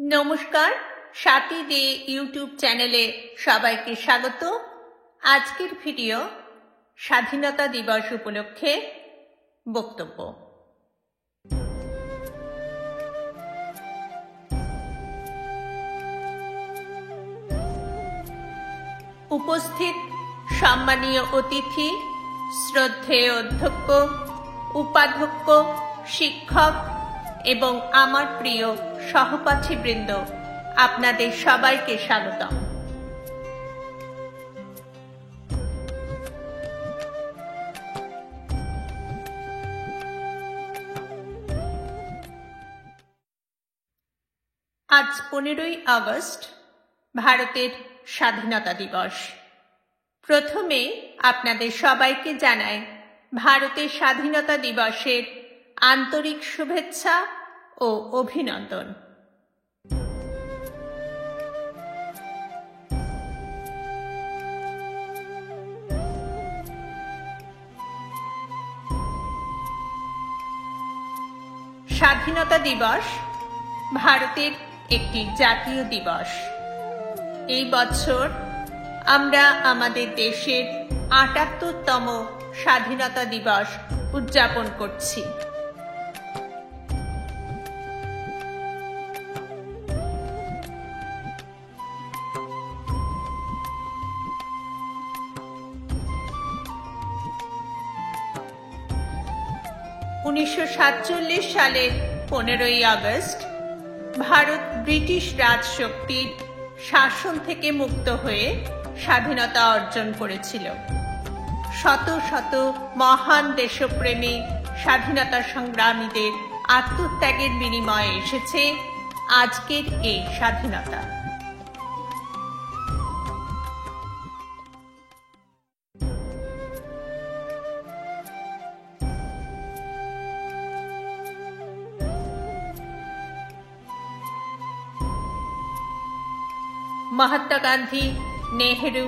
নমস্কার, সাথী দে ইউটিউব চ্যানেলে সবাইকে স্বাগত। আজকের ভিডিও স্বাধীনতা দিবস উপলক্ষে বক্তব্য। উপস্থিত সম্মানীয় অতিথি, শ্রদ্ধেয় অধ্যক্ষ, উপাধ্যক্ষ, শিক্ষক এবং আমার প্রিয় সহপাঠীবৃন্দ, আপনাদের সবাইকে স্বাগতম। আজ 15ই আগস্ট, ভারতের স্বাধীনতা দিবস। প্রথমে আপনাদের সবাইকে জানাই ভারতের স্বাধীনতা দিবসের আন্তরিক শুভেচ্ছা ও অভিনন্দন। স্বাধীনতা দিবস ভারতের একটি জাতীয় দিবস। এই বছর আমরা আমাদের দেশের ৭৮তম স্বাধীনতা দিবস উদযাপন করছি। সালের 15ই আগস্ট ভারত ব্রিটিশ রাজশক্তির শাসন থেকে মুক্ত হয়ে স্বাধীনতা অর্জন করেছিল। শত শত মহান দেশপ্রেমী স্বাধীনতা সংগ্রামীদের আত্মত্যাগের বিনিময়ে এসেছে আজকের এই স্বাধীনতা। মহাত্মা গান্ধী, নেহেরু,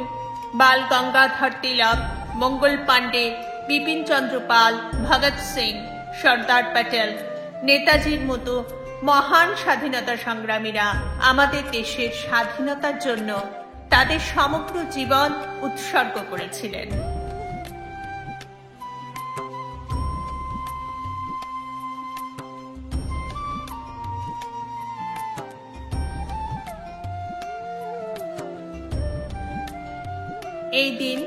বাল গঙ্গাধর তিলক, মঙ্গল পাণ্ডে, বিপিন চন্দ্র পাল, ভগৎ সিং, সর্দার প্যাটেল, নেতাজির মতো মহান স্বাধীনতা সংগ্রামীরা আমাদের দেশের স্বাধীনতার জন্য তাদের সমগ্র জীবন উৎসর্গ করেছিলেন। এই দিন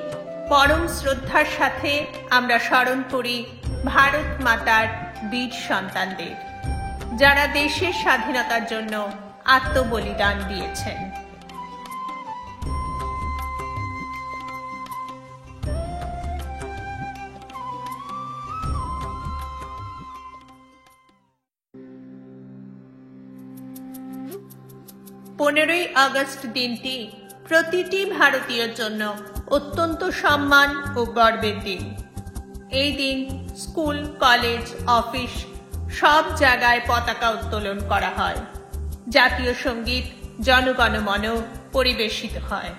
পরম শ্রদ্ধার সাথে আমরা স্মরণ করি ভারত মাতার বীর সন্তানদের, যারা দেশের স্বাধীনতার জন্য আত্মবলিদান দিয়েছেন। পনেরোই আগস্ট দিনটি প্রতিটি ভারতীয়র জন্য অত্যন্ত সম্মান ও গর্বের দিন। এই দিন স্কুল, কলেজ, অফিস সব জায়গায় পতাকা উত্তোলন করা হয়। জাতীয় সঙ্গীত জনগণ মন পরিবেশিত হয়।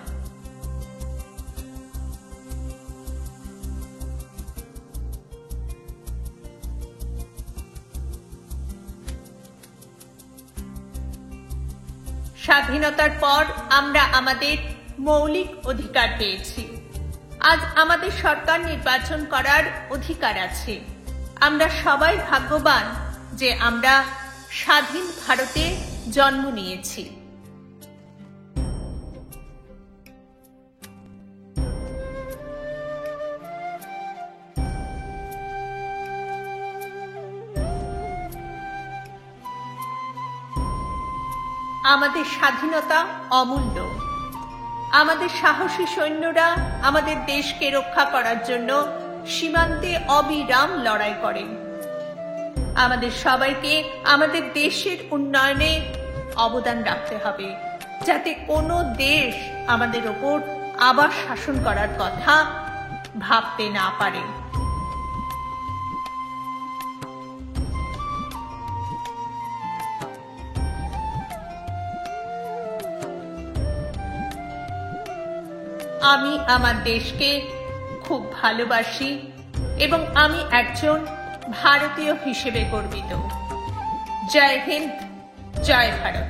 স্বাধীনতার পর আমরা আমাদের মৌলিক অধিকার পেয়েছি। আজ আমাদের সরকার নির্বাচন করার অধিকার আছে। আমরা সবাই ভাগ্যবান যে আমরা স্বাধীন ভারতে জন্ম নিয়েছি। আমাদের স্বাধীনতা অমূল্য। আমাদের সাহসী সৈন্যরা আমাদের দেশকে রক্ষা করার জন্য সীমান্তে অবিরাম লড়াই করেন। আমাদের সবাইকে আমাদের দেশের উন্নয়নে অবদান রাখতে হবে, যাতে কোনো দেশ আমাদের ওপর আবার শাসন করার কথা ভাবতে না পারে। আমি আমার দেশকে খুব ভালোবাসি এবং আমি একজন ভারতীয় হিসেবে গর্বিত। জয় হিন্দ, জয় ভারত।